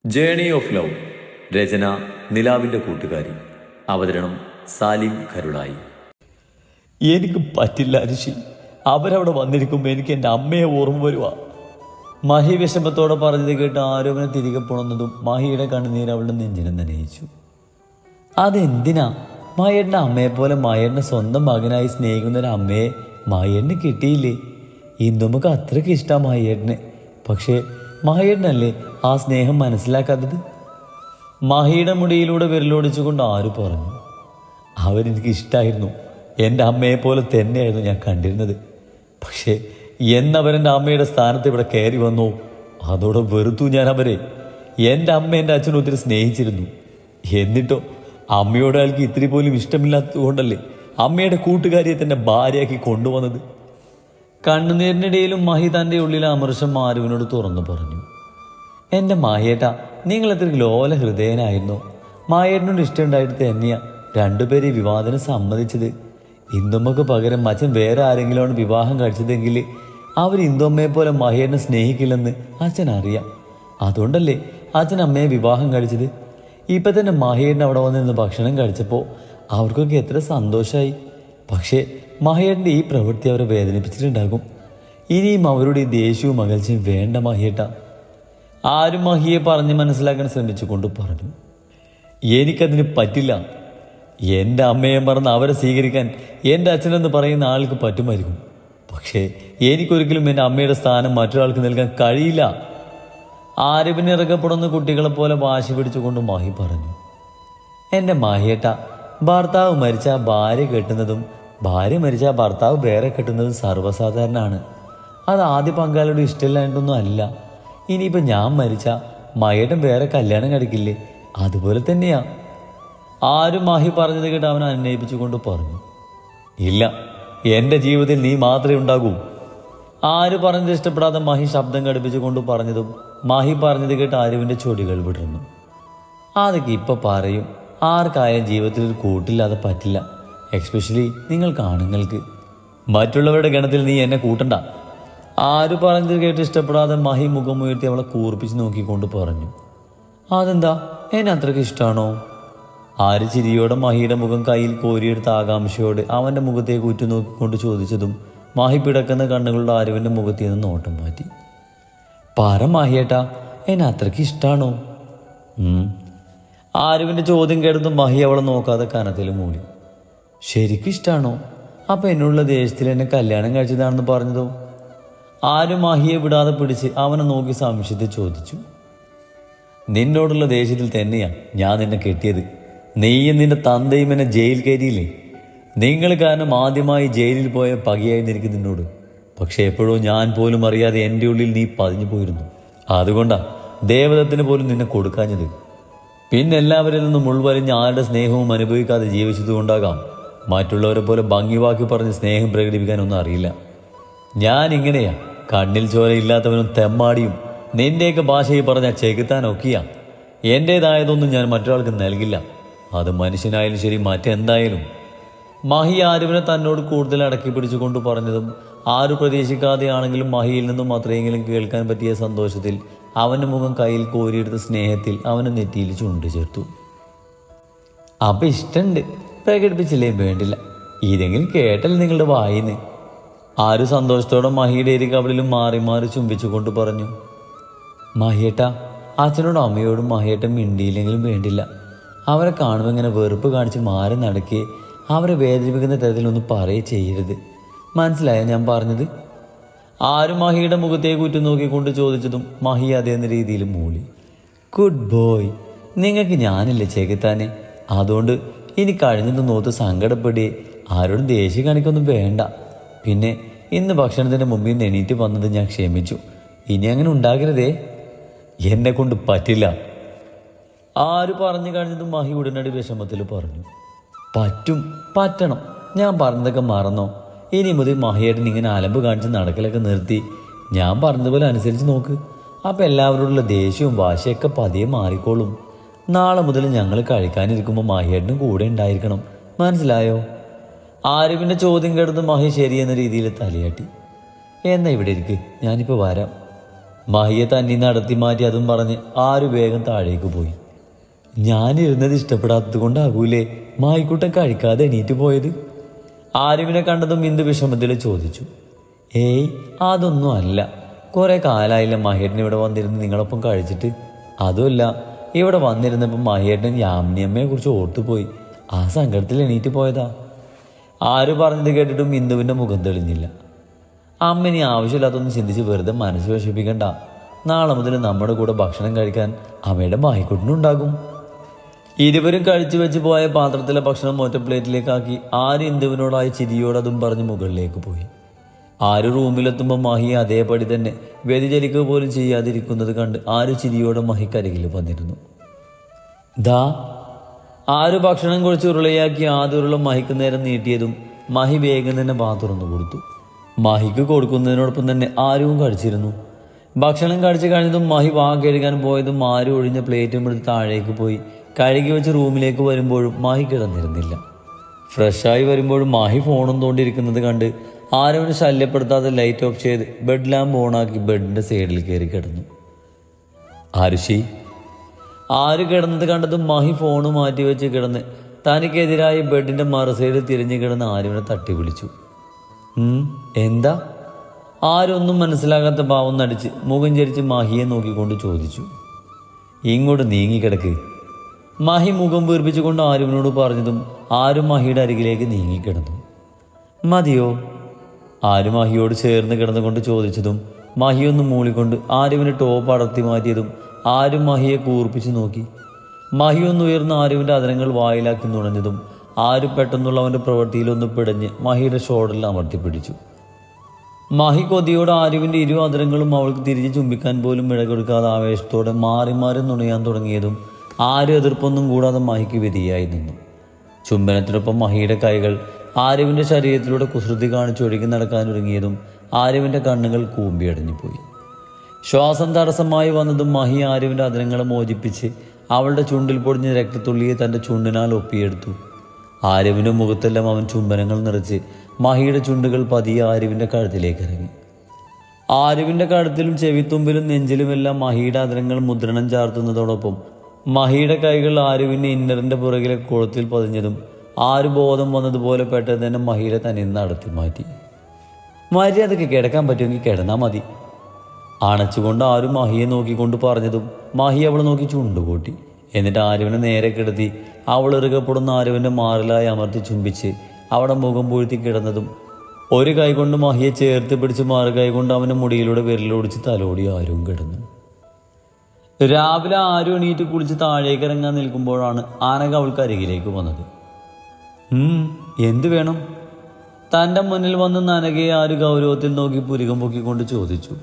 Journey of love. രചന നിലാവിൻ്റെ കൂട്ടുകാരി. അവതരണം സാലിം കരുളായി. എനിക്ക് പറ്റില്ല ഋഷി. അവരവിടെ വന്നിരിക്കുമ്പോൾ എനിക്ക് എൻ്റെ അമ്മയെ ഓർമ്മ വരുക. മഹി വിഷമത്തോടെ പറഞ്ഞത് കേട്ട് ആരോപണം തിരികെ പുണർന്നതും മഹിയുടെ കണ്ണുനീർ അവളുടെ നെഞ്ചിനെ നനയിച്ചു. അതെന്തിനാ? മഹേട്ടൻ്റെ അമ്മയെപ്പോലെ മഹേട്ടൻ്റെ സ്വന്തം മകനായി സ്നേഹിക്കുന്ന ഒരു അമ്മയെ മഹേട്ടന് കിട്ടിയില്ലേ? ഇന്ദുമ്മക്ക് അത്രയ്ക്ക് ഇഷ്ടമാണ് മഹേട്ടന്. പക്ഷേ മഹേട്ടനല്ലേ ആ സ്നേഹം മനസ്സിലാക്കാത്തത്? മഹിയുടെ മുടിയിലൂടെ വിരലോടിച്ചുകൊണ്ട് ആര് പറഞ്ഞു? അവരെനിക്ക് ഇഷ്ടമായിരുന്നു. എൻ്റെ അമ്മയെപ്പോലെ തന്നെയായിരുന്നു ഞാൻ കണ്ടിരുന്നത്. പക്ഷേ എന്നവരെൻ്റെ അമ്മയുടെ സ്ഥാനത്ത് ഇവിടെ കയറി വന്നു, അതോടെ വെറുത്തു ഞാൻ അവരെ. എൻ്റെ അമ്മ എൻ്റെ അച്ഛനും ഒത്തിരി സ്നേഹിച്ചിരുന്നു. എന്നിട്ടോ അമ്മയോട് അയാൾക്ക് ഇത്തിരി പോലും ഇഷ്ടമില്ലാത്തതുകൊണ്ടല്ലേ അമ്മയുടെ കൂട്ടുകാരിയെ തന്നെ ഭാര്യയാക്കി കൊണ്ടുവന്നത്. കണ്ണുനീരിനിടയിലും മഹി തൻ്റെ ഉള്ളിലെ അമർഷം മാരുവിനോട് തുറന്നു പറഞ്ഞു. എൻ്റെ മായേട്ട, നിങ്ങൾ എത്ര ലോല ഹൃദയനായിരുന്നു. മായേട്ടനോട് ഇഷ്ടമുണ്ടായിട്ട് തന്നെയാ രണ്ടുപേരെ വിവാഹത്തിന് സമ്മതിച്ചത്. ഇന്ദുമ്മക്ക് പകരം അച്ഛൻ വേറെ ആരെങ്കിലുമാണ് വിവാഹം കഴിച്ചതെങ്കിൽ അവർ ഇന്ദുമ്മയെ പോലെ മഹേട്ടനെ സ്നേഹിക്കില്ലെന്ന് അച്ഛൻ അറിയാം. അതുകൊണ്ടല്ലേ അച്ഛൻ അമ്മയെ വിവാഹം കഴിച്ചത്. ഇപ്പം തന്നെ മഹേട്ടൻ അവിടെ വന്നിരുന്ന് ഭക്ഷണം കഴിച്ചപ്പോൾ അവർക്കൊക്കെ എത്ര സന്തോഷമായി. പക്ഷേ മഹേട്ടൻ്റെ ഈ പ്രവൃത്തി അവരെ വേദനിപ്പിച്ചിട്ടുണ്ടാകും. ഇനിയും അവരുടെ ഈ ദേഷ്യവും അകൽച്ചയും വേണ്ട മഹേട്ട. ആരും മഹിയെ പറഞ്ഞ് മനസ്സിലാക്കാൻ ശ്രമിച്ചുകൊണ്ട് പറഞ്ഞു. എനിക്കതിന് പറ്റില്ല. എൻ്റെ അമ്മയെ മറന്ന് അവരെ സ്വീകരിക്കാൻ എൻ്റെ അച്ഛനെന്ന് പറയുന്ന ആൾക്ക് പറ്റുമായിരിക്കും. പക്ഷേ എനിക്കൊരിക്കലും എൻ്റെ അമ്മയുടെ സ്ഥാനം മറ്റൊരാൾക്ക് നൽകാൻ കഴിയില്ല. ആരവിന് ഇറക്കപ്പെടുന്ന കുട്ടികളെപ്പോലെ വാശി പിടിച്ചുകൊണ്ട് മഹി പറഞ്ഞു. എൻ്റെ മഹിയേട്ട, ഭർത്താവ് മരിച്ചാൽ ഭാര്യ കെട്ടുന്നതും ഭാര്യ മരിച്ചാൽ ഭർത്താവ് വേറെ കെട്ടുന്നതും സർവ്വസാധാരണമാണ്. അത് ആദ്യ പങ്കാളിയുടെ ഇഷ്ടമില്ലാണ്ടൊന്നും അല്ല. ഇനിയിപ്പോൾ ഞാൻ മരിച്ചാൽ മഹേട്ടൻ വേറെ കല്യാണം കഴിക്കില്ലേ? അതുപോലെ തന്നെയാ. ആരും മഹി പറഞ്ഞത് കേട്ട് അവൻ അന്വയിപ്പിച്ചുകൊണ്ട് പറഞ്ഞു. ഇല്ല, എൻ്റെ ജീവിതത്തിൽ നീ മാത്രമേ ഉണ്ടാകൂ. ആര് പറഞ്ഞത് ഇഷ്ടപ്പെടാതെ മഹി ശബ്ദം കടുപ്പിച്ചുകൊണ്ട് പറഞ്ഞതും മഹി പറഞ്ഞത് കേട്ട് ആരുവിൻ്റെ ചൊടികൾ വിടർന്നു. അതൊക്കെ ഇപ്പം പറയും. ആർക്കായാലും ജീവിതത്തിൽ ഒരു കൂട്ടില്ലാതെ പറ്റില്ല. എക്സ്പെഷ്യലി നിങ്ങൾക്ക് ആണുങ്ങൾക്ക്. മറ്റുള്ളവരുടെ ഗണത്തിൽ നീ എന്നെ കൂട്ടണ്ട. ആര് പറഞ്ഞത് കേട്ട് ഇഷ്ടപ്പെടാതെ മഹി മുഖമുയർത്തി അവളെ കൂർപ്പിച്ച് നോക്കിക്കൊണ്ട് പറഞ്ഞു. അതെന്താ, എന്നെ അത്രയ്ക്ക് ഇഷ്ടമാണോ? ആര് ചിരിയോടെ മഹിയുടെ മുഖം കയ്യിൽ കോരിയെടുത്ത ആകാംക്ഷയോട് അവൻ്റെ മുഖത്തേക്ക് ഉറ്റുനോക്കിക്കൊണ്ട് ചോദിച്ചതും മഹി പിടക്കുന്ന കണ്ണുകളുടെ ആരുവിൻ്റെ മുഖത്തിൽ നിന്ന് നോട്ടം മാറ്റി. പറ മഹിയേട്ടാ, എന്നെ അത്രയ്ക്ക് ഇഷ്ടമാണോ? ആരുവിൻ്റെ ചോദ്യം കേട്ടതും മഹി അവളെ നോക്കാതെ കനത്തിൽ മൂളി. ശരിക്കും ഇഷ്ടമാണോ? അപ്പം എന്നുള്ള ദേഷ്യത്തിൽ എന്നെ കല്യാണം കഴിച്ചതാണെന്ന് പറഞ്ഞതോ? ആരും മഹിയെ വിടാതെ പിടിച്ച് അവനെ നോക്കി സംശയത്തിൽ ചോദിച്ചു. നിന്നോടുള്ള ദേഷ്യത്തിൽ തന്നെയാണ് ഞാൻ നിന്നെ കെട്ടിയത്. നീയും നിന്റെ തന്തയും എന്നെ ജയിൽ കയറ്റിയില്ലേ? നിങ്ങൾ കാരണം ആദ്യമായി ജയിലിൽ പോയ പകയായി എനിക്ക് നിന്നോട്. പക്ഷെ എപ്പോഴോ ഞാൻ പോലും അറിയാതെ എൻ്റെ ഉള്ളിൽ നീ പതിഞ്ഞു പോയിരുന്നു. അതുകൊണ്ടാണ് ദേവദത്തിന് പോലും നിന്നെ കൊടുക്കാഞ്ഞത്. പിന്നെ എല്ലാവരിൽ നിന്നും ഉൾവലിഞ്ഞ് ആരുടെ സ്നേഹവും അനുഭവിക്കാതെ ജീവിച്ചതുകൊണ്ടാകാം മറ്റുള്ളവരെ പോലെ ഭംഗിവാക്കി പറഞ്ഞ് സ്നേഹം പ്രകടിപ്പിക്കാനൊന്നും അറിയില്ല. ഞാൻ ഇങ്ങനെയാ, കണ്ണിൽ ചോരയില്ലാത്തവനും തെമ്മാടിയും. നിൻ്റെയൊക്കെ ഭാഷയിൽ പറഞ്ഞ ചെകുത്താനൊക്കെയാ. എൻ്റേതായതൊന്നും ഞാൻ മറ്റൊരാൾക്ക് നൽകില്ല. അത് മനുഷ്യനായാലും ശരി, മറ്റെന്തായാലും. മഹി ആരുവിനെ തന്നോട് കൂടുതൽ അടക്കി പിടിച്ചുകൊണ്ട് പറഞ്ഞതും ആരും പ്രതീക്ഷിക്കാതെയാണെങ്കിലും മഹിയിൽ നിന്നും അത്രയെങ്കിലും കേൾക്കാൻ പറ്റിയ സന്തോഷത്തിൽ അവൻ്റെ മുഖം കയ്യിൽ കോരിയെടുത്ത സ്നേഹത്തിൽ അവന് നെറ്റിയിൽ ചുണ്ട് ചേർത്തു. അപ്പം ഇഷ്ടമുണ്ട്, പ്രകടിപ്പിച്ചില്ലേ വേണ്ടില്ല. ഇതെങ്കിലും കേട്ടല്ലേ നിങ്ങളുടെ വായിന്ന്. ആരും സന്തോഷത്തോടെ മഹിയുടെ ഇരു കവിളിലും മാറി മാറി ചുംബിച്ചുകൊണ്ട് പറഞ്ഞു. മഹിയേട്ടാ, അച്ഛനോടും അമ്മയോടും മഹിയേട്ടൻ മിണ്ടിയില്ലെങ്കിലും വേണ്ടില്ല. അവരെ കാണുമ്പോൾ ഇങ്ങനെ വെറുപ്പ് കാണിച്ച് മാറി നടക്കുകയെ അവരെ വേദനിപ്പിക്കുന്ന തരത്തിലൊന്നും പറയുകയും ചെയ്യരുത്. മനസ്സിലായോ ഞാൻ പറഞ്ഞത്? ആരും മഹിയുടെ മുഖത്തേക്ക് ഉറ്റുനോക്കിക്കൊണ്ട് ചോദിച്ചതും മഹി അതേന്ന രീതിയിൽ മൂളി. Good boy. നിങ്ങൾക്ക് ഞാനില്ലേ ചെകുത്താനെ. അതുകൊണ്ട് ഇനി കഴിഞ്ഞതൊന്നും നോത്ത് സങ്കടപ്പെടുകയെ ആരോടും ദേഷ്യം കാണിക്കൊന്നും വേണ്ട. പിന്നെ ഇന്ന് ഭക്ഷണത്തിൻ്റെ മുമ്പിൽ നിന്ന് എണീറ്റ് വന്നത് ഞാൻ ക്ഷമിച്ചു. ഇനി അങ്ങനെ ഉണ്ടാകരുതേ. എന്നെ കൊണ്ട് പറ്റില്ല. ആര് പറഞ്ഞു കഴിഞ്ഞതും മഹി ഉടനടി വിഷമത്തിൽ പറഞ്ഞു. പറ്റും, പറ്റണം. ഞാൻ പറഞ്ഞതൊക്കെ മറന്നോ? ഇനി മുതൽ മഹിയേട്ടൻ ഇങ്ങനെ അലമ്പ് കാണിച്ച് നടക്കലൊക്കെ നിർത്തി ഞാൻ പറഞ്ഞതുപോലെ അനുസരിച്ച് നോക്ക്. അപ്പം എല്ലാവരോടുള്ള ദേഷ്യവും വാശിയൊക്കെ പതിയെ മാറിക്കോളും. നാളെ മുതൽ ഞങ്ങൾ കഴിക്കാനിരിക്കുമ്പോൾ മഹിയേട്ടനും കൂടെ ഉണ്ടായിരിക്കണം. മനസ്സിലായോ? ആരുവിൻ്റെ ചോദ്യം കേട്ടത് മഹി ശരിയെന്ന രീതിയിൽ തലയാട്ടി. എന്നാ ഇവിടെ ഇരിക്ക്, ഞാനിപ്പോൾ വരാം. മാഹിയെ തന്നെ നടത്തി മാറ്റി അതും പറഞ്ഞ് ആര് വേഗം താഴേക്ക് പോയി. ഞാനിരുന്നത് ഇഷ്ടപ്പെടാത്തത് കൊണ്ടാകൂലേ മാഹിക്കുട്ടൻ കഴിക്കാതെ എണീറ്റ് പോയത്? ആരുവിനെ കണ്ടതും ഇന്ദു വിഷമത്തിൽ ചോദിച്ചു. ഏയ് അതൊന്നും അല്ല, കുറെ കാലമായില്ല മഹേട്ടൻ ഇവിടെ വന്നിരുന്ന് നിങ്ങളൊപ്പം കഴിച്ചിട്ട്. അതുമല്ല, ഇവിടെ വന്നിരുന്നപ്പോൾ മഹേട്ടൻ യാമിനിയമ്മയെ കുറിച്ച് ഓർത്തുപോയി. ആ സങ്കടത്തിൽ എണീറ്റ് പോയതാ. ആര് പറഞ്ഞത് കേട്ടിട്ടും ഇന്ദുവിൻ്റെ മുഖം തെളിഞ്ഞില്ല. അമ്മ ഇനി ആവശ്യമില്ലാത്തൊന്നും ചിന്തിച്ച് വെറുതെ മനസ്സ് വിഷമിപ്പിക്കണ്ട. നാളെ മുതൽ നമ്മുടെ കൂടെ ഭക്ഷണം കഴിക്കാൻ അമ്മയുടെ മാഹിക്കുട്ടനുണ്ടാകും. ഇരുവരും കഴിച്ചു വെച്ച് പോയ പാത്രത്തിലെ ഭക്ഷണം ഒറ്റ പ്ലേറ്റിലേക്കാക്കി ആര് ഇന്ദുവിനോടായി ചിരിയോട് അതും പറഞ്ഞ് മുകളിലേക്ക് പോയി. ആര് റൂമിലെത്തുമ്പോൾ മാഹിയെ അതേപടി തന്നെ വ്യതിചലിക്കുക പോലും ചെയ്യാതിരിക്കുന്നത് കണ്ട് ആര് ചിരിയോടെ മഹിക്കരികിൽ വന്നിരുന്നു. ദാ ആര് ഭക്ഷണം കുറിച്ച് ഉരുളയാക്കി ആദ്യ മഹിക്ക് നേരം നീട്ടിയതും മഹി വേഗം തന്നെ തുറന്നു കൊടുത്തു. മഹിക്ക് കൊടുക്കുന്നതിനോടൊപ്പം തന്നെ ആരും കഴിച്ചിരുന്നു. ഭക്ഷണം കഴിച്ചു കഴിഞ്ഞതും മഹി കഴുകാൻ പോയതും ആരും ഒഴിഞ്ഞ പ്ലേറ്റും എടുത്ത് താഴേക്ക് പോയി കഴുകി വെച്ച് റൂമിലേക്ക് വരുമ്പോഴും മാഹി കിടന്നിരുന്നില്ല. ഫ്രഷായി വരുമ്പോഴും മാഹി ഫോണും തോണ്ടിയിരിക്കുന്നത് കണ്ട് ആരവനെ ശല്യപ്പെടുത്താതെ ലൈറ്റ് ഓഫ് ചെയ്ത് ബെഡ് ലാമ്പ് ഓണാക്കി ബെഡിൻ്റെ സൈഡിൽ കയറി കിടന്നു. ആരുഷി ആര് കിടന്നത് കണ്ടതും മാഹി ഫോണ് മാറ്റി വെച്ച് കിടന്ന് തനിക്കെതിരായി ബെഡിൻ്റെ മറു സൈഡിൽ തിരിഞ്ഞു കിടന്ന് ആരുവിനെ തട്ടി വിളിച്ചു. എന്താ? ആരൊന്നും മനസ്സിലാകാത്ത ഭാവം നടിച്ച് മുഖം ചരിച്ച് മാഹിയെ നോക്കിക്കൊണ്ട് ചോദിച്ചു. ഇങ്ങോട്ട് നീങ്ങിക്കിടക്ക്. മാഹി മുഖം വീർപ്പിച്ചുകൊണ്ട് ആരുവിനോട് പറഞ്ഞതും ആരും മാഹിയുടെ അരികിലേക്ക് നീങ്ങിക്കിടന്നു. മതിയോ? ആര് മാഹിയോട് ചേർന്ന് കിടന്നുകൊണ്ട് ചോദിച്ചതും മാഹിയൊന്ന് മൂളിക്കൊണ്ട് ആരുവിൻ്റെ ടോപ്പ് അടർത്തി മാറ്റിയതും ആരും മാഹിയെ കൂർപ്പിച്ച് നോക്കി. മാഹിയൊന്ന് ഉയർന്ന് ആരുവിൻ്റെ അതരങ്ങൾ വായിലാക്കി നുണഞ്ഞതും ആരും പെട്ടെന്നുള്ള അവൻ്റെ പ്രവൃത്തിയിലൊന്ന് പിടഞ്ഞ് മാഹിയുടെ ഷോൾഡറിൽ അമർത്തി പിടിച്ചു. മാഹി കൊതിയോടെ ആരുവിൻ്റെ ഇരു അതരങ്ങളും അവൾക്ക് തിരിച്ച് ചുംബിക്കാൻ പോലും ഇടകൊടുക്കാതെ ആവേശത്തോടെ മാറി മാറി നുണയാൻ തുടങ്ങിയതും ആരും എതിർപ്പൊന്നും കൂടാതെ മാഹിക്ക് വിധിയായി നിന്നു. ചുംബനത്തിനൊപ്പം മാഹിയുടെ കൈകൾ ആരുവിൻ്റെ ശരീരത്തിലൂടെ കുസൃതി കാണിച്ചൊഴുകി നടക്കാനൊരുങ്ങിയതും ആരുവിൻ്റെ കണ്ണുകൾ കൂമ്പിയടഞ്ഞു പോയി. ശ്വാസം തടസ്സമായി വന്നതും മാഹി ആരുവിൻ്റെ അതരങ്ങളെ മോചിപ്പിച്ച് അവളുടെ ചുണ്ടിൽ പൊടിഞ്ഞ രക്തത്തുള്ളിയെ തൻ്റെ ചുണ്ടിനാൽ ഒപ്പിയെടുത്തു. ആരുവിൻ്റെ മുഖത്തെല്ലാം അവൻ ചുംബനങ്ങൾ നിറച്ച് മാഹിയുടെ ചുണ്ടുകൾ പതിയെ ആരുവിൻ്റെ കഴുത്തിലേക്ക് ഇറങ്ങി. ആരുവിൻ്റെ കഴുത്തിലും ചെവിത്തുമ്പിലും നെഞ്ചിലുമെല്ലാം മാഹിയുടെ അതരങ്ങൾ മുദ്രണം ചാർത്തുന്നതോടൊപ്പം മാഹിയുടെ കൈകൾ ആരുവിൻ്റെ ഇന്നറിൻ്റെ പുറകിലെ കുളത്തിൽ പതിഞ്ഞതും ആര് ബോധം വന്നതുപോലെ പെട്ടെന്ന് തന്നെ മഹിയുടെ തന്നെ നടത്തി മാറ്റി. മര്യാദയ്ക്ക് കിടക്കാൻ പറ്റുമെങ്കിൽ കിടന്നാൽ മതി. അണച്ചുകൊണ്ട് ആരും മഹിയെ നോക്കിക്കൊണ്ട് പറഞ്ഞതും മഹി അവളെ നോക്കി ചുണ്ടുകൂട്ടി. എന്നിട്ട് ആരുവിനെ നേരെ കിടത്തി അവൾ ഇറുകപ്പെടുന്ന ആരുവിൻ്റെ മാറിലായി അമർത്തി ചുംബിച്ച് അവിടെ മുഖം പൂഴ്ത്തി കിടന്നതും ഒരു കൈ കൊണ്ട് മഹിയെ ചേർത്ത് പിടിച്ച് മാറു കൈ കൊണ്ട് അവൻ്റെ മുടിയിലൂടെ വിരലൊടിച്ച് തലോടി ആരും കിടന്നു. രാവിലെ ആരും എണീറ്റ് കുളിച്ച് താഴേക്ക് ഇറങ്ങാൻ നിൽക്കുമ്പോഴാണ് ആനക അവൾക്ക് അരികിലേക്ക് വന്നത്. എന്തു വേണം? തൻ്റെ മുന്നിൽ വന്ന് നനകയെ ആര് ഗൗരവത്തിൽ നോക്കി പുരികം പൊക്കിക്കൊണ്ട് ചോദിച്ചു.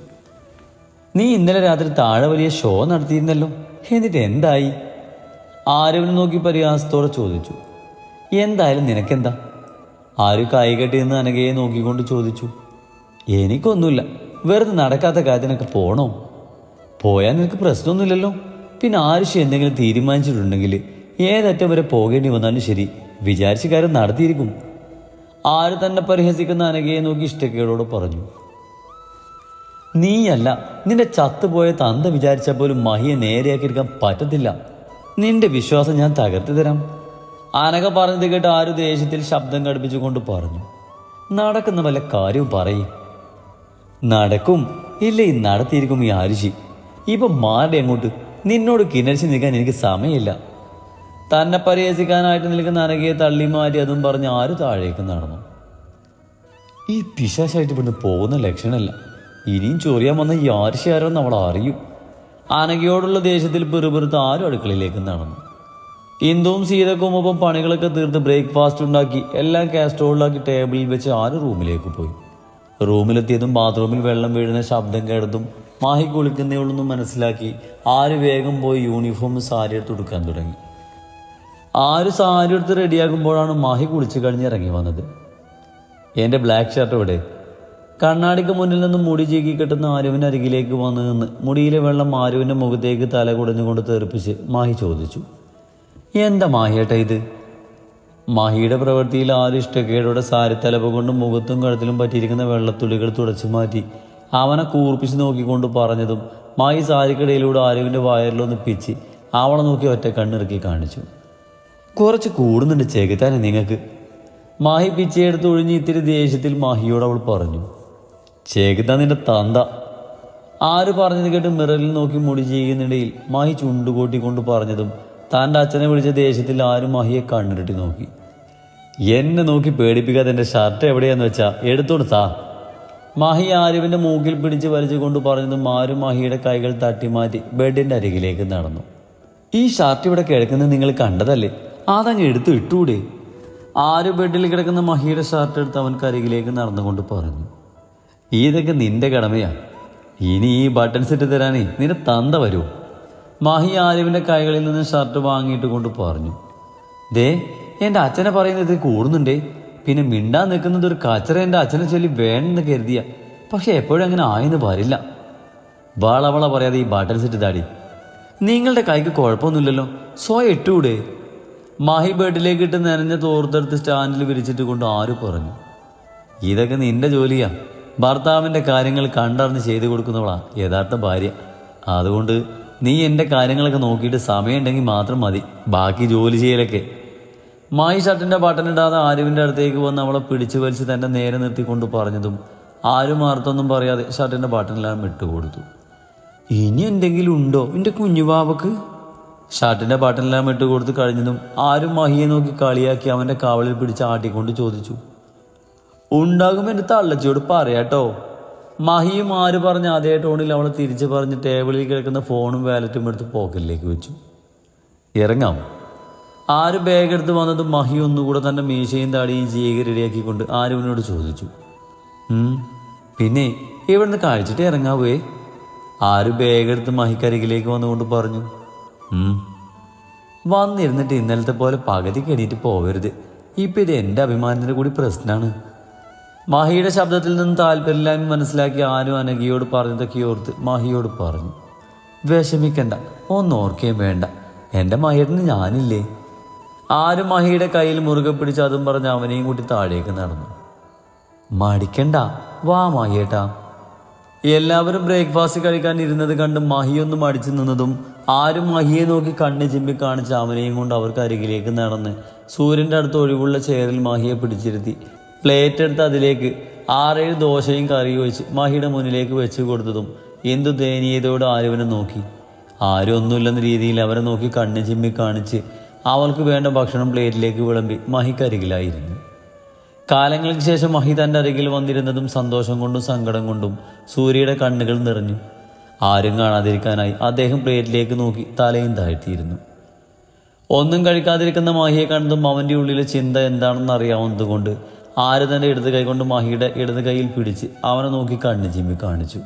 നീ ഇന്നലെ രാത്രി താഴെ വലിയ ഷോ നടത്തിയിരുന്നല്ലോ, എന്നിട്ട് എന്തായി? ആരുവിനെ നോക്കി പരിഹാസത്തോടെ ചോദിച്ചു. എന്തായാലും നിനക്കെന്താ? ആര് കൈ കെട്ടി നിന്ന് നനകയെ നോക്കിക്കൊണ്ട് ചോദിച്ചു. എനിക്കൊന്നുമില്ല, വെറുതെ നടക്കാത്ത കാര്യത്തിനൊക്കെ പോണോ? പോയാൽ നിനക്ക് പ്രശ്നമൊന്നുമില്ലല്ലോ. പിന്നെ ആരുഷി എന്തെങ്കിലും തീരുമാനിച്ചിട്ടുണ്ടെങ്കിൽ ഏതറ്റം വരെ പോകേണ്ടി വന്നാലും ശരി, വിചാരിച്ച കാര്യം നടത്തിയിരിക്കും. ആര് തന്നെ പരിഹസിക്കുന്ന അനഘയെ നോക്കി ഇഷ്ടക്കേടോട് പറഞ്ഞു. നീയല്ല, നിന്റെ ചത്തുപോയ തന്ത വിചാരിച്ചാൽ പോലും മഹിയെ നേരെയാക്കിയെടുക്കാൻ പറ്റത്തില്ല. നിന്റെ വിശ്വാസം ഞാൻ തകർത്തി തരാം. അനഘ പറഞ്ഞത് കേട്ട് ആര് ദേഷ്യത്തിൽ ശബ്ദം കടുപ്പിച്ചുകൊണ്ട് പറഞ്ഞു. നടക്കുന്ന വല്ല കാര്യവും പറയും. നടക്കും ഇല്ലേ? നടത്തിയിരിക്കും ഈ ആരുഷി. ഇപ്പം മാറി അങ്ങോട്ട്. നിന്നോട് കിണർച്ചി നിൽക്കാൻ എനിക്ക് സമയമില്ല. തന്നെ പരിഹസിക്കാനായിട്ട് നിൽക്കുന്ന അനഘയെ തള്ളി മാറ്റി അതും പറഞ്ഞ് ആര് താഴേക്ക് നടന്നു. ഈ പിശാശായിട്ട് പിന്നെ പോകുന്ന ലക്ഷണമല്ല. ഇനിയും ചൊറിയാൻ വന്ന ഈ ആരുഷി ആരോന്ന് അവൾ അറിയും. അനഘയോടുള്ള ദേഷ്യത്തിൽ പെറുപെറുത്ത് ആരും അടുക്കളയിലേക്ക് നടന്നു. ഇന്ദുവും സീതക്കും ഒപ്പം പണികളൊക്കെ തീർത്ത് ബ്രേക്ക്ഫാസ്റ്റ് ഉണ്ടാക്കി എല്ലാം കാസ്ട്രോളിലാക്കി ടേബിളിൽ വെച്ച് ആര് റൂമിലേക്ക് പോയി. റൂമിലെത്തിയതും ബാത്റൂമിൽ വെള്ളം വീഴുന്ന ശബ്ദം കേട്ടതും മാഹി കുളിക്കുന്നവളൊന്നും മനസ്സിലാക്കി ആര് വേഗം പോയി യൂണിഫോം സാരി എടുത്ത് കൊടുക്കാൻ തുടങ്ങി. ആര് സാരി എടുത്ത് റെഡിയാകുമ്പോഴാണ് മാഹി കുളിച്ച് കഴിഞ്ഞ് ഇറങ്ങി വന്നത്. എൻ്റെ ബ്ലാക്ക് ഷർട്ട് ഇവിടെ. കണ്ണാടിക്ക് മുന്നിൽ നിന്ന് മുടി ചീക്കി കെട്ടുന്ന ആരുവിൻ്റെ അരികിലേക്ക് വന്നു നിന്ന് മുടിയിലെ വെള്ളം ആരുവിൻ്റെ മുഖത്തേക്ക് തല കുടഞ്ഞുകൊണ്ട് തെറിപ്പിച്ച് മാഹി ചോദിച്ചു. എന്താ മാഹിയേട്ടാ ഇത്? മാഹിയുടെ പ്രവൃത്തിയിൽ ആര് ഇഷ്ടക്കേടോടെ സാരി തലപ്പ് കൊണ്ട് മുഖത്തും കഴുത്തിലും പറ്റിയിരിക്കുന്ന വെള്ളത്തുള്ളികൾ തുടച്ചു മാറ്റി അവനെ കൂർപ്പിച്ച് നോക്കിക്കൊണ്ട് പറഞ്ഞതും മായി സാരിക്കിടയിലൂടെ ആരുവിൻ്റെ വയറിലൊന്ന് പിച്ച് അവളെ നോക്കി ഒറ്റ കണ്ണിറുക്കി കാണിച്ചു. കുറച്ച് കൂടുന്നുണ്ട് ചെകുത്താനെ നിങ്ങൾക്ക്. മാഹി പിച്ചയെടുത്ത് ഒഴിഞ്ഞ് ഇത്തിരി ദേഷ്യത്തിൽ മാഹിയോട് അവൾ പറഞ്ഞു. ചെകുത്താൻ നിന്റെ തന്ത. ആര് പറഞ്ഞത് കേട്ട് മിററിൽ നോക്കി മുടി ചെയ്യുന്നിടയിൽ മാഹി ചുണ്ടുകൂട്ടിക്കൊണ്ട് പറഞ്ഞതും തൻ്റെ അച്ഛനെ വിളിച്ച ദേഷ്യത്തിൽ ആരും മാഹിയെ കണ്ണിരുട്ടി നോക്കി. എന്നെ നോക്കി പേടിപ്പിക്കാതെ എൻ്റെ ഷർട്ട് എവിടെയാന്ന് വെച്ചാ എടുത്തോണ്ട് താ. മാഹി ആരുവിൻ്റെ മൂക്കിൽ പിടിച്ച് വലിച്ചുകൊണ്ട് പറഞ്ഞതും ആരും മാഹിയുടെ കൈകൾ തട്ടിമാറ്റി ബെഡിൻ്റെ അരികിലേക്ക് നടന്നു. ഈ ഷർട്ട് ഇവിടെ കിടക്കുന്നത് നിങ്ങൾ കണ്ടതല്ലേ, അതങ്ങ് എടുത്ത് ഇട്ടൂടെ? ആര് ബെഡിൽ കിടക്കുന്ന മഹിയുടെ ഷർട്ട് എടുത്ത് അവൻക്ക് അരികിലേക്ക് നടന്നുകൊണ്ട് പറഞ്ഞു. ഇതൊക്കെ നിന്റെ കടമയാ, ഇനി ഈ ബട്ടൺസ് ഇട്ട് തരാനേ നിന്റെ തന്ത വരൂ. മാഹി ആരുവിൻ്റെ കൈകളിൽ നിന്ന് ഷർട്ട് വാങ്ങിയിട്ട് കൊണ്ട് പറഞ്ഞു. ദേ എൻ്റെ അച്ഛനെ പറയുന്നത് കൂടുന്നുണ്ടേ, പിന്നെ മിണ്ടാൻ നിൽക്കുന്നത് ഒരു കച്ചറ എൻ്റെ അച്ഛനെ ചൊല്ലി വേണമെന്ന് കരുതിയ, പക്ഷെ എപ്പോഴും അങ്ങനെ ആയെന്ന് വരില്ല. വളവള പറയാതെ ഈ ബട്ടൺസ് ഇട്ട് താടി. നിങ്ങളുടെ കൈക്ക് കുഴപ്പമൊന്നുമില്ലല്ലോ, സ്വയം ഇട്ടൂടെ? മാഹി ബെഡിലേക്ക് ഇട്ട് നനഞ്ഞ തോർത്തെടുത്ത് സ്റ്റാൻഡിൽ വിരിച്ചിട്ട് കൊണ്ട് ആര് പറഞ്ഞു. ഇതൊക്കെ നിന്റെ ജോലിയാ, ഭർത്താവിൻ്റെ കാര്യങ്ങൾ കണ്ടറിഞ്ഞ് ചെയ്തു കൊടുക്കുന്നവളാ യഥാർത്ഥ ഭാര്യ. അതുകൊണ്ട് നീ എൻ്റെ കാര്യങ്ങളൊക്കെ നോക്കിയിട്ട് സമയമുണ്ടെങ്കിൽ മാത്രം മതി ബാക്കി ജോലി ചെയ്യലൊക്കെ. മായി ഷർട്ടിൻ്റെ ബട്ടൺ ഇടാതെ ആരുവിൻ്റെ അടുത്തേക്ക് വന്ന് അവളെ പിടിച്ചു വലിച്ച് തന്നെ നേരെ നിർത്തിക്കൊണ്ട് പറഞ്ഞതും ആരും ആർത്തൊന്നും പറയാതെ ഷർട്ടിൻ്റെ ബട്ടണെല്ലാം ഇട്ടുകൊടുത്തു. ഇനി എന്തെങ്കിലും ഉണ്ടോ എൻ്റെ കുഞ്ഞുബാബക്ക്? ഷർട്ടിൻ്റെ ബട്ടണെല്ലാം ഇട്ടുകൊടുത്ത് കഴിഞ്ഞതും ആരും മഹിയെ നോക്കി കളിയാക്കി അവൻ്റെ കാവലിൽ പിടിച്ച് ആട്ടിക്കൊണ്ട് ചോദിച്ചു. ഉണ്ടാകും എൻ്റെ തള്ളച്ചിയോട് പറയാട്ടോ. മഹിയും ആര് പറഞ്ഞ അതേ ടോണിൽ അവളെ തിരിച്ച് പറഞ്ഞ് ടേബിളിൽ കിടക്കുന്ന ഫോണും വാലറ്റും എടുത്ത് പോക്കറ്റിലേക്ക് വെച്ചു. ഇറങ്ങാം. ആര് ബാഗ് എടുത്ത് വന്നതും മഹി ഒന്നുകൂടെ തൻ്റെ മീശയും താടിയും ചെയ്യുക റെഡിയാക്കിക്കൊണ്ട് ആരുവിനോട് ചോദിച്ചു. പിന്നെ ഇവിടുന്ന് കഴിച്ചിട്ട് ഇറങ്ങാവേ? ആര് ബാഗ് എടുത്ത് മഹിക്കരികിലേക്ക് വന്നുകൊണ്ട് പറഞ്ഞു. വന്നിരുന്നിട്ട് ഇന്നലത്തെ പോലെ പകുതി കെടിയിട്ട് പോവരുത്, ഇപ്പം ഇത് എൻ്റെ അഭിമാനത്തിൻ്റെ കൂടി പ്രശ്നമാണ്. മഹിയുടെ ശബ്ദത്തിൽ നിന്ന് താല്പര്യമില്ലായ്മ മനസ്സിലാക്കി ആരും അനഘയോട് പറഞ്ഞതൊക്കെ ഓർത്ത് മഹിയോട് പറഞ്ഞു. വിഷമിക്കണ്ട, ഒന്നും ഓർക്കുകയും വേണ്ട, എൻ്റെ മഹിയേട്ടന് ഞാനില്ലേ. ആരും മഹിയുടെ കയ്യിൽ മുറുകെ പിടിച്ച് അതും പറഞ്ഞ് അവനെയും കൂട്ടി താഴേക്ക് നടന്നു. മടിക്കണ്ട, വാ മഹിയേട്ടാ. എല്ലാവരും ബ്രേക്ക്ഫാസ്റ്റ് കഴിക്കാൻ ഇരുന്നത് കണ്ട് മഹിയൊന്ന് മടിച്ചു നിന്നതും ആരും മഹിയെ നോക്കി കണ്ണ് ചിമ്പി കാണിച്ച് അവനെയും കൊണ്ട് അവർക്ക് അരികിലേക്ക് നടന്ന് സൂര്യൻ്റെ അടുത്ത് ഒഴിവുള്ള ചെയറിൽ മഹിയെ പിടിച്ചിരുത്തി പ്ലേറ്റ് എടുത്ത് അതിലേക്ക് 6-7 ദോശയും കറിയും ഒഴിച്ച് മഹിയുടെ മുന്നിലേക്ക് വെച്ച് കൊടുത്തതും എന്തു ദയനീയതയോട് ആരുവിനെ നോക്കി. ആരും ഒന്നുമില്ലെന്ന രീതിയിൽ അവരെ നോക്കി കണ്ണ് ചിമ്മി കാണിച്ച് അവൾക്ക് വേണ്ട ഭക്ഷണം പ്ലേറ്റിലേക്ക് വിളമ്പി മഹിക്കരികിലായിരുന്നു. കാലങ്ങൾക്ക് ശേഷം മഹി തൻ്റെ അരികിൽ വന്നിരുന്നതും സന്തോഷം കൊണ്ടും സങ്കടം കൊണ്ടും സൂര്യയുടെ കണ്ണുകൾ നിറഞ്ഞു. ആരും കാണാതിരിക്കാനായി അദ്ദേഹം പ്ലേറ്റിലേക്ക് നോക്കി തലയും താഴ്ത്തിയിരുന്നു. ഒന്നും കഴിക്കാതിരിക്കുന്ന മഹിയെ കണ്ടതും അവൻ്റെ ഉള്ളിലെ ചിന്ത എന്താണെന്ന് അറിയാവുന്നതുകൊണ്ട് ആര് തൻ്റെ ഇടത് കൈ കൊണ്ട് മഹിയുടെ ഇടത് കൈയിൽ പിടിച്ച് അവനെ നോക്കി കണ്ണ് ചിമ്മി കാണിച്ചു.